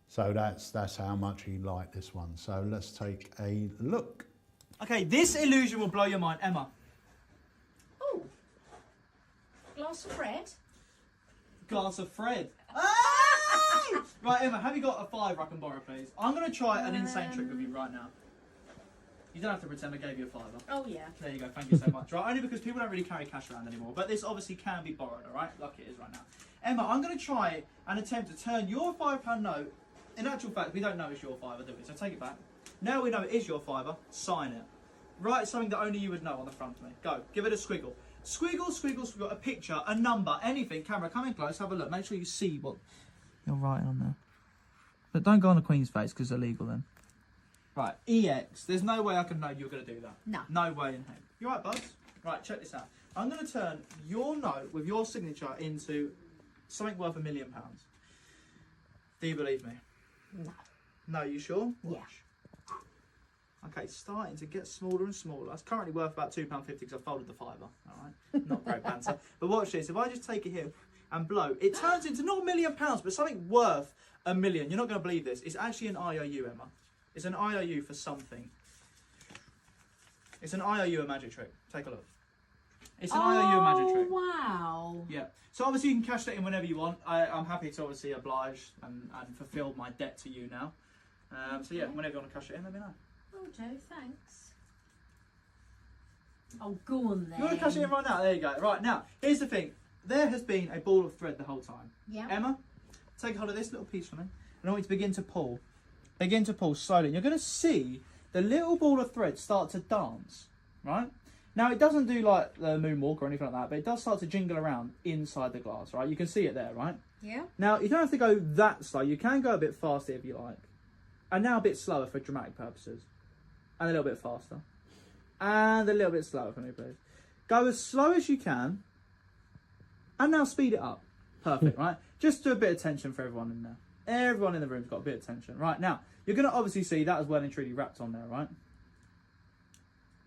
So that's how much he liked this one. So let's take a look. Okay, this illusion will blow your mind. Emma. Oh, glass of Fred. Glass of Fred. Right, Emma, have you got a fiver I can borrow, please? I'm going to try an insane trick with you right now. You don't have to pretend I gave you a fiver. Oh, yeah. There you go, thank you so much. Right, only because people don't really carry cash around anymore. But this obviously can be borrowed, alright? Like it is right now. Emma, I'm going to try and attempt to turn your £5 note. In actual fact, we don't know it's your fiver, do we? So take it back. Now we know it is your fiver, sign it. Write something that only you would know on the front of me. Go, give it a squiggle. Squiggle, squiggle, squiggle, a picture, a number, anything. Camera, come in close, have a look. Make sure you see what you're writing on there. But don't go on the Queen's face, because it's illegal then. Right, EX. There's no way I can know you're going to do that. No. No way in heck. You right, Buzz? Right, check this out. I'm going to turn your note with your signature into something worth £1 million. Do you believe me? No. No, you sure? Watch. Yeah. Okay, it's starting to get smaller and smaller. It's currently worth about £2.50 because I folded the fiver. All right, not great banter. But watch this. If I just take it here and blow, it turns into not £1 million, but something worth £1 million. You're not going to believe this. It's actually an IOU, Emma. It's an IOU for something. It's an IOU, a magic trick. Take a look. It's an IOU magic trick. Wow. Yeah. So obviously you can cash that in whenever you want. I'm happy to obviously oblige and fulfil my debt to you now. So yeah, whenever you want to cash it in, let me know. Will do, thanks. Oh, go on then. You want to cash it in right now? There you go. Right, now, here's the thing. There has been a ball of thread the whole time. Yeah. Emma, take hold of this little piece for me. And I want you to begin to pull. Begin to pull slowly. And you're going to see the little ball of thread start to dance, right? Now, it doesn't do like the moonwalk or anything like that, but it does start to jingle around inside the glass, right? You can see it there, right? Yeah. Now, you don't have to go that slow. You can go a bit faster if you like. And now a bit slower for dramatic purposes. And a little bit faster. And a little bit slower for me, please. Go as slow as you can. And now speed it up. Perfect, right? Just do a bit of tension for everyone in there. Everyone in the room's got a bit of tension. Right, now, you're going to obviously see that as well and truly wrapped on there, right?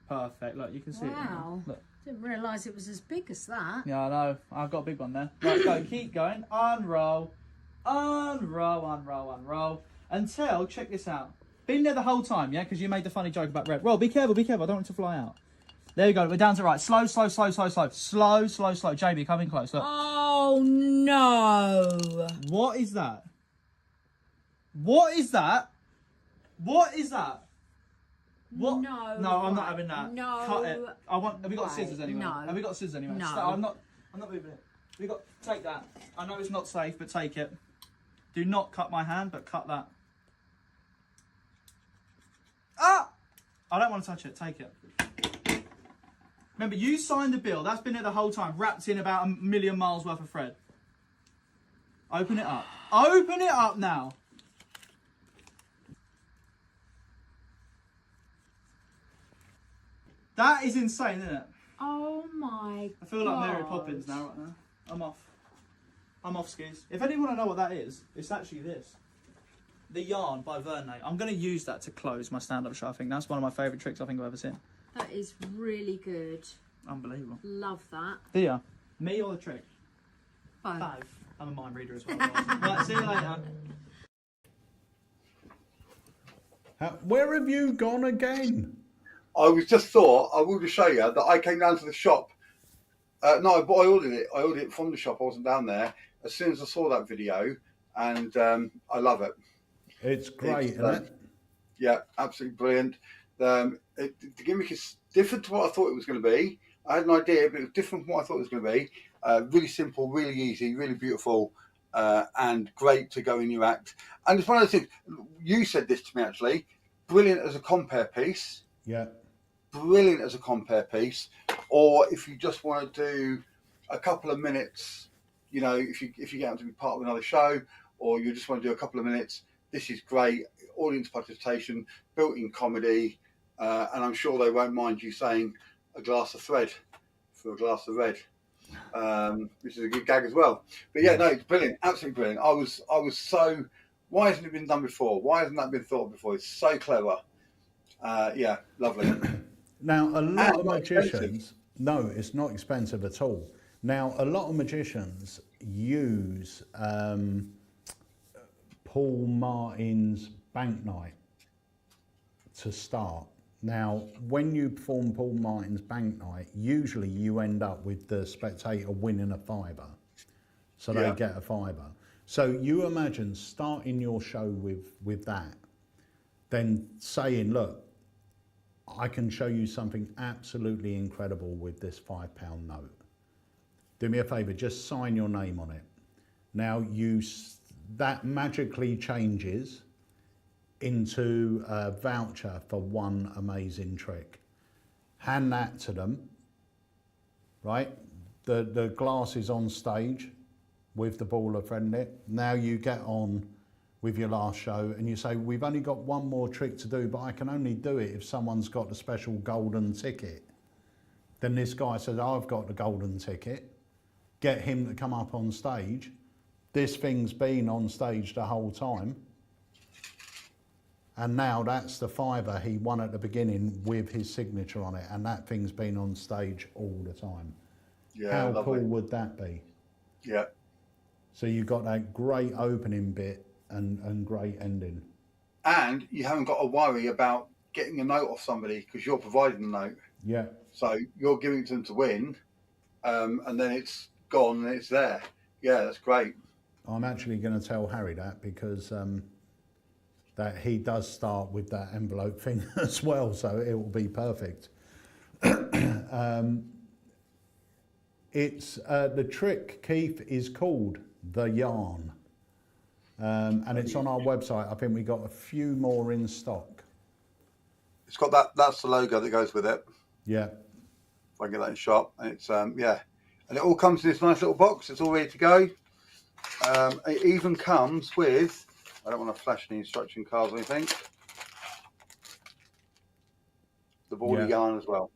Perfect. Look, you can see it. Wow. Look. Didn't realise it was as big as that. Yeah, I know. I've got a big one there. Right, go. Keep going. Unroll. Unroll, unroll, unroll. Until, check this out. Been there the whole time, yeah? Because you made the funny joke about red. Roll, be careful, be careful. I don't want it to fly out. There you go. We're down to right. Slow, slow, slow, slow, slow. Slow, slow, slow. JB, come in close. Look. Oh, no. What is that? What is that? What is that? What? No. No, I'm not having that. No. Cut it. I want. Have we got way. scissors anyway? No. Have we got scissors anyway? No. I'm not moving it. We got. Take that. I know it's not safe, but take it. Do not cut my hand, but cut that. Ah! I don't want to touch it. Take it. Remember, you signed the bill. That's been there the whole time, wrapped in about 1,000,000 miles worth of thread. Open it up. Open it up now. That is insane, isn't it? Oh, my I feel like Mary God. Poppins now, right now. I'm off. I'm off skis. If anyone want to know what that is, it's actually this. The Yarn by Verne. I'm going to use that to close my stand-up show. I think that's one of my favourite tricks I think I've ever seen. That is really good. Unbelievable. Love that. Here. Me or the trick? Both. Both. I'm a mind reader as well. Right, see you later. Where have you gone again? I was just thought I will just show you that I came down to the shop. No, but I ordered it. I ordered it from the shop. I wasn't down there. As soon as I saw that video, and I love it. It's great, isn't it? Yeah, absolutely brilliant. The gimmick is different to what I thought it was going to be. I had an idea, but it was different from what I thought it was going to be. Really simple, really easy, really beautiful, and great to go in your act. And it's one of the things, you said this to me actually, brilliant as a compare piece. Yeah. Brilliant as a compare piece. Or if you just want to do a couple of minutes, you know, if you get out to be part of another show, or you just want to do a couple of minutes, this is great. Audience participation, built-in comedy, and I'm sure they won't mind you saying a glass of thread for a glass of red, which is a good gag as well. But yeah, no, it's brilliant, absolutely brilliant. I was so, why hasn't it been done before? Why hasn't that been thought before? It's so clever. Yeah, lovely. Now, a lot And of not magicians, expensive. no, it's not expensive at all. Now, a lot of magicians use Paul Martin's Bank Night to start. Now, when you perform Paul Martin's Bank Night, usually you end up with the spectator winning a fiver. So they Yeah. get a fiver. So you imagine starting your show with that, then saying, look, I can show you something absolutely incredible with this £5 note. Do me a favour, just sign your name on it. Now that magically changes into a voucher for one amazing trick. Hand that to them, right? The glass is on stage with the ball of thread in it. Now you get on with your last show and you say, we've only got one more trick to do, but I can only do it if someone's got the special golden ticket. Then this guy says, I've got the golden ticket. Get him to come up on stage. This thing's been on stage the whole time. And now that's the fiver he won at the beginning with his signature on it. And that thing's been on stage all the time. Yeah, How lovely. cool would that be? Yeah. So you've got that great opening bit and great ending. And you haven't got to worry about getting a note off somebody because you're providing the note. Yeah. So you're giving it to them to win, and then it's gone and it's there. Yeah, that's great. I'm actually going to tell Harry that because that he does start with that envelope thing as well, so it will be perfect. It's the trick, Keith, is called the yarn, and it's on our website. I think we got a few more in stock. It's got that. That's the logo that goes with it. Yeah. If I can get that in shop, and it's yeah, and it all comes in this nice little box. It's all ready to go. It even comes with. I don't want to flash any instruction cards or anything. The ball of yarn as well.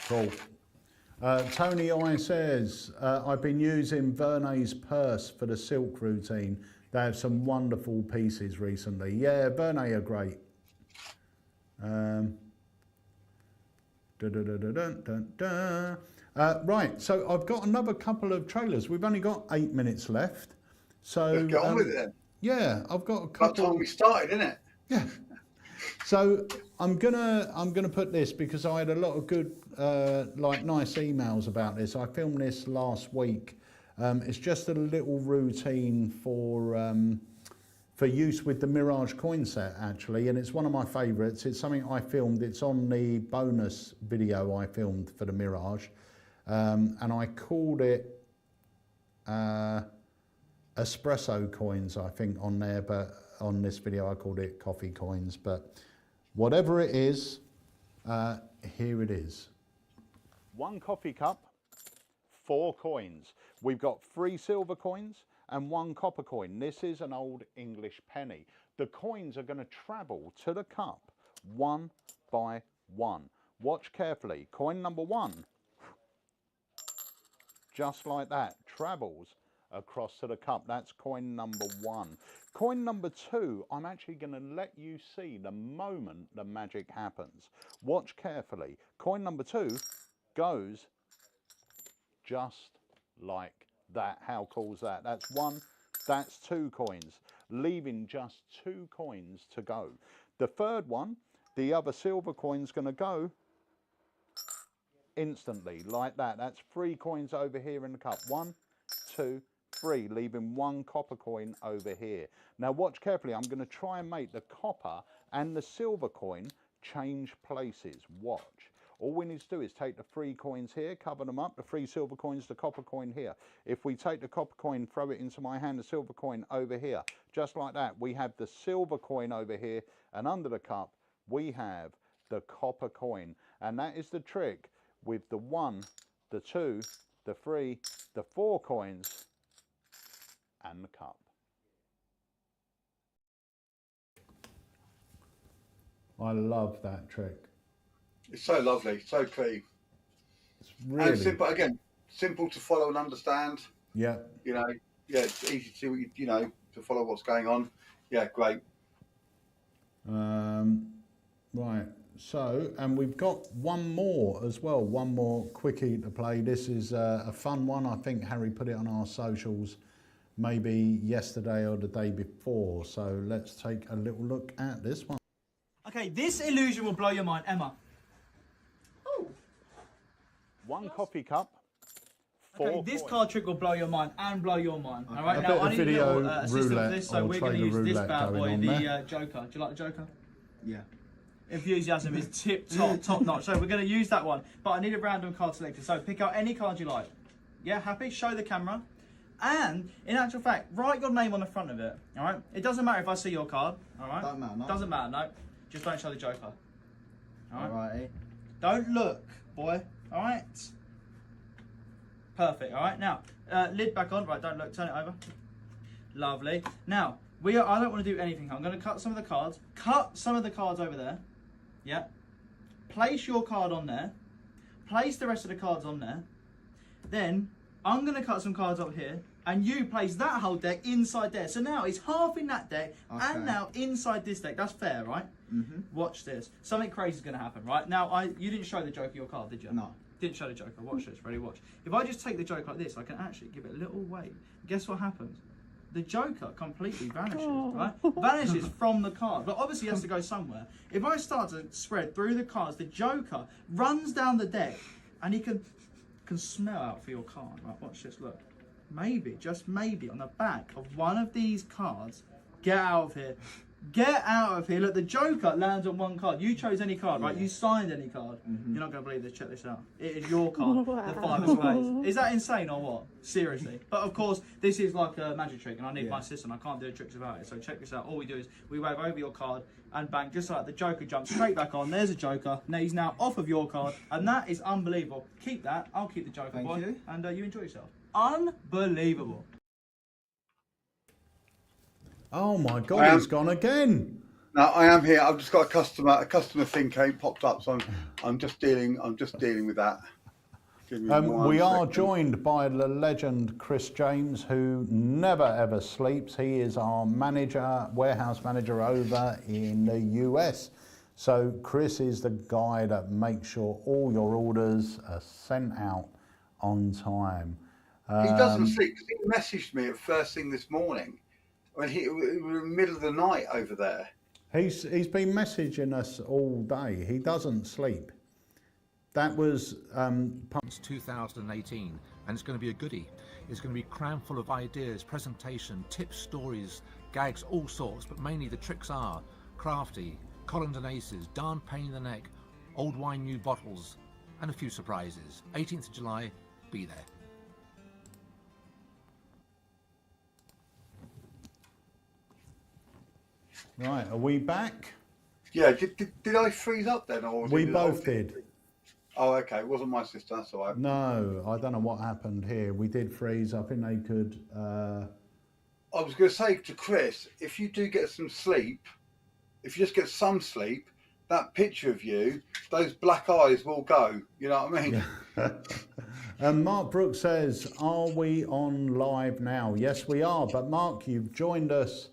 Cool. Tony I says, I've been using Vernay's purse for the silk routine. They have some wonderful pieces recently. Yeah, Vernay are great. Right, so I've got another couple of trailers. We've only got 8 minutes left. So Let's get on with it then. Yeah, I've got a That couple. time we started, isn't it? Yeah. So I'm gonna put this because I had a lot of good like nice emails about this. I filmed this last week. It's just a little routine for use with the Mirage coin set actually, and it's one of my favourites. It's something I filmed. It's on the bonus video I filmed for the Mirage, and I called it espresso coins, I think, on there, but on this video I called it coffee coins. But whatever it is, here it is. 1 coffee cup, 4 coins. We've got 3 silver coins and 1 copper coin. This is an old English penny. The coins are going to travel to the cup one by one. Watch carefully. Coin number 1, just like that, travels across to the cup. That's coin number 1. Coin number 2, I'm actually going to let you see the moment the magic happens. Watch carefully. Coin number 2 goes just like that. How cool is that? That's 1, that's 2 coins, leaving just 2 coins to go. The third one, the other silver coin's going to go instantly like that. That's 3 coins over here in the cup. 1, 2, 3, leaving 1 copper coin over here. Now watch carefully. I'm going to try and make the copper and the silver coin change places. Watch. All we need to do is take the 3 coins here, cover them up, the 3 silver coins, the copper coin here. If we take the copper coin, throw it into my hand, the silver coin over here, just like that, we have the silver coin over here, and under the cup we have the copper coin. And that is the trick with the 1, the 2, the 3, the 4 coins and the cup. I love that trick. It's so lovely, so clean. It's really and simple, again, simple to follow and understand. Yeah. You know, yeah, it's easy to, you know, to follow what's going on. Yeah, great. Right, so, and we've got one more as well, one more quickie to play. This is a fun one. I think Harry put it on our socials maybe yesterday or the day before. So let's take a little look at this one. Okay, this illusion will blow your mind, Emma. 1 coffee cup, 4 Okay, this coins. card trick will blow your mind and blow your mind. Okay. All right, A now bit I of need a video little assistant roulette for this, so or we're going to trailer use this roulette bad going boy, on the there. Joker. Do you like the Joker? Yeah. Enthusiasm is top notch. So we're going to use that one, but I need a random card selector. So pick out any card you like. Yeah, happy? Show the camera. And in actual fact, write your name on the front of it. All right. It doesn't matter if I see your card. All right. Don't matter, no. Doesn't matter. No. Just don't show the Joker. All right. Alrighty. Don't look, boy. All right. Perfect. All right. Now, lid back on. Right. Don't look. Turn it over. Lovely. Now, I don't want to do anything. I'm going to cut some of the cards. Cut some of the cards over there. Yeah. Place your card on there. Place the rest of the cards on there. Then I'm going to cut some cards up here, and you place that whole deck inside there. So now it's half in that deck, and now inside this deck. That's fair, right? Mm-hmm. Watch this. Something crazy is going to happen, right? Now, you didn't show the Joker your card, did you? No. Didn't show the Joker. Watch this. Ready? Watch. If I just take the Joker like this, I can actually give it a little wave. Guess what happens? The Joker completely vanishes, right? Vanishes from the card, but obviously he has to go somewhere. If I start to spread through the cards, the Joker runs down the deck, and he can can smell out for your card. Right, watch this, look. Maybe, just maybe, on the back of one of these cards, get out of here. Get out of here. Look, the Joker lands on one card. You chose any card, right? You signed any card. You're not going to believe this. Check this out. It is your card, the 5 of spades. Is that insane or what? Seriously. But of course, this is like a magic trick, and I need my assistant. I can't do tricks about it. So check this out. All we do is we wave over your card and bang, just like the Joker jumps straight back on. There's a Joker. Now he's now off of your card, and that is unbelievable. Keep that. I'll keep the Joker, Thank boy. you. And you enjoy yourself. Unbelievable. Oh my God, he's gone again. No, I am here. I've just got a customer thing came popped up, so I'm just dealing with that. Give me one We are second. joined by the legend Chris James, who never ever sleeps. He is our warehouse manager over in the US. So Chris is the guy that makes sure all your orders are sent out on time. He doesn't sleep because he messaged me at first thing this morning when we were in the middle of the night over there. He's been messaging us all day. He doesn't sleep. That was It's 2018, and it's going to be a goodie. It's going to be crammed full of ideas, presentation, tips, stories, gags, all sorts, but mainly the tricks are crafty, Collins and Aces, darn pain in the neck, old wine, new bottles, and a few surprises. 18th of July, be there. right. Are we back? Yeah, did I freeze up then, or was We it the both whole thing? did. Oh, okay. It wasn't my sister. That's all right. No, I don't know what happened here. We did freeze. I think they could. I was going to say to Chris, if you do get some sleep, if you just get some sleep, that picture of you, those black eyes will go. You know what I mean? And Mark Brooks says, "Are we on live now?" Yes, we are. But Mark, you've joined us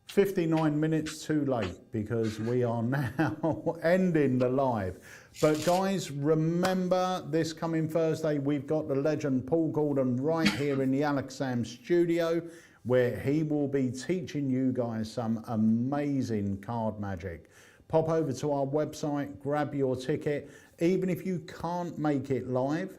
59 minutes too late because we are now ending the live. But guys, remember this coming Thursday, we've got the legend Paul Gordon right here in the Alakazam studio, where he will be teaching you guys some amazing card magic. Pop over to our website, grab your ticket. Even if you can't make it live,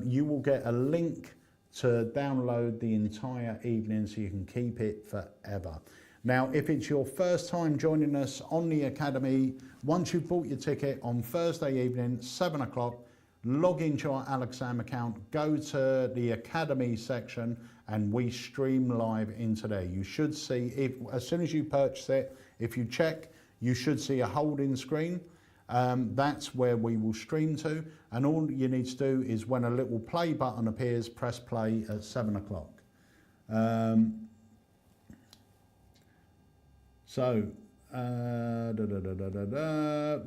you will get a link to download the entire evening so you can keep it forever. Now, if it's your first time joining us on the Academy, once you've bought your ticket on Thursday evening, 7 o'clock, log into our Alakazam account, go to the Academy section, and we stream live into there. You should see, as soon as you purchase it, if you check, you should see a holding screen. That's where we will stream to, and all you need to do is when a little play button appears, press play at 7 o'clock.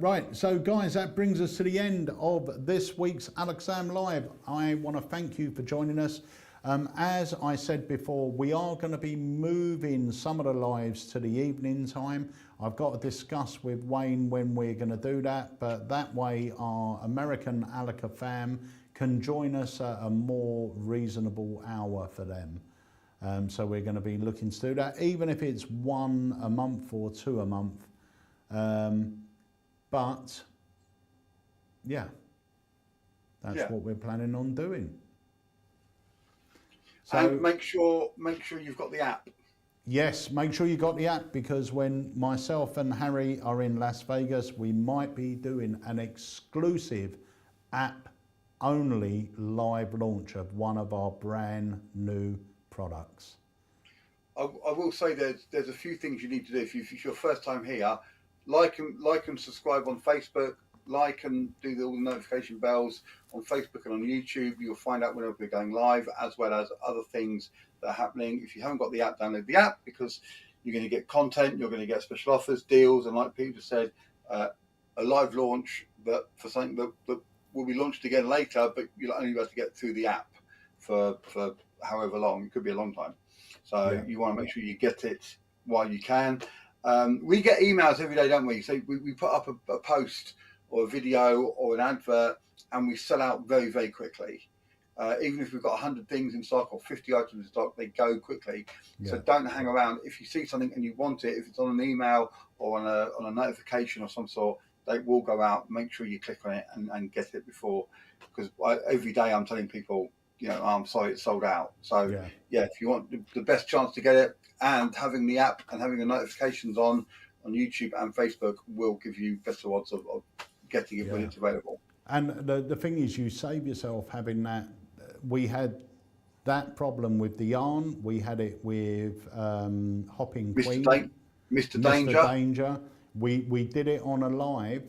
Right, so guys, that brings us to the end of this week's Alakazam Live. I want to thank you for joining us. As I said before, we are going to be moving some of the lives to the evening time. I've got to discuss with Wayne when we're going to do that, but that way our American Alaka fam can join us at a more reasonable hour for them. So we're going to be looking to do that, even if it's 1 a month or 2 a month. But yeah, that's what we're planning on doing. So And make sure you've got the app. yes, make sure you got the app, because when myself and Harry are in Las Vegas, we might be doing an exclusive app-only live launch of one of our brand new products. I will say there's a few things you need to do if it's your first time here. Like and subscribe on Facebook. Like and do all the notification bells on Facebook and on YouTube. You'll find out whenever we're going live, as well as other things that are happening. If you haven't got the app, download the app, because you're going to get content, you're going to get special offers, deals, and like Peter said, a live launch that for something that will be launched again later, but you'll only be able to get through the app for however long. It could be a long time. So you want to make sure you get it while you can. We get emails every day, don't we? So we put up a post or a video or an advert, and we sell out very, very quickly. Even if we've got 100 things in stock or 50 items in stock, they go quickly. So don't hang around. If you see something and you want it, if it's on an email or on a notification of some sort, they will go out. Make sure you click on it and get it before, because every day I'm telling people, you know, I'm sorry, it's sold out. So yeah, if you want the best chance to get it, and having the app and having the notifications on YouTube and Facebook will give you better odds of getting it when it's available. And the thing is, you save yourself having that. We had that problem with the yarn. We had it with Hopping Queen. Mr. Danger. We did it on a live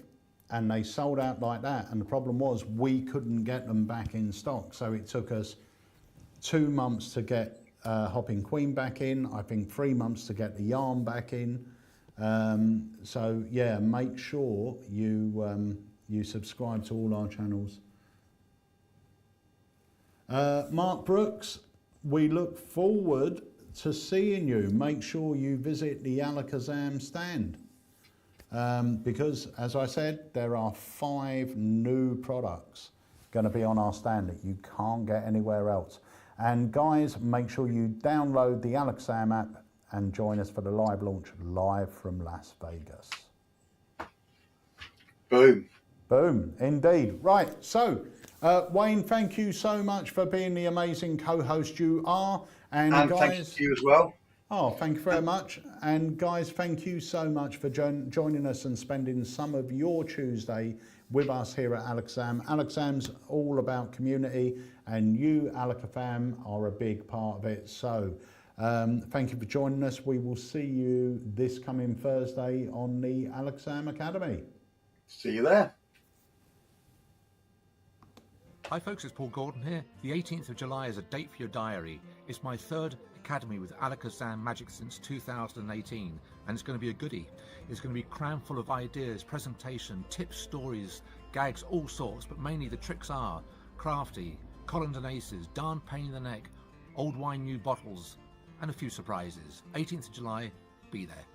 and they sold out like that. And the problem was we couldn't get them back in stock. So it took us 2 months to get Hopping Queen back in. I think 3 months to get the yarn back in. So yeah, make sure you subscribe to all our channels. Mark Brooks, we look forward to seeing you. Make sure you visit the Alakazam stand because, as I said, there are 5 new products going to be on our stand that you can't get anywhere else. And guys, make sure you download the Alakazam app and join us for the live launch live from Las Vegas. Boom. Boom, indeed. Right, so Wayne, thank you so much for being the amazing co-host you are. And guys, thank you to you as well. Oh, thank you very much. And guys, thank you so much for joining us and spending some of your Tuesday with us here at Alakazam. Alakazam's all about community, and you, Alakazam, are a big part of it. So thank you for joining us. We will see you this coming Thursday on the Alakazam Academy. See you there. Hi folks, it's Paul Gordon here. The 18th of July is a date for your diary. It's my 3rd Academy with Alakazam Magic since 2018, and it's going to be a goodie. It's going to be crammed full of ideas, presentation, tips, stories, gags, all sorts, but mainly the tricks are crafty, collins and aces, darn pain in the neck, old wine, new bottles, and a few surprises. 18th of July, be there.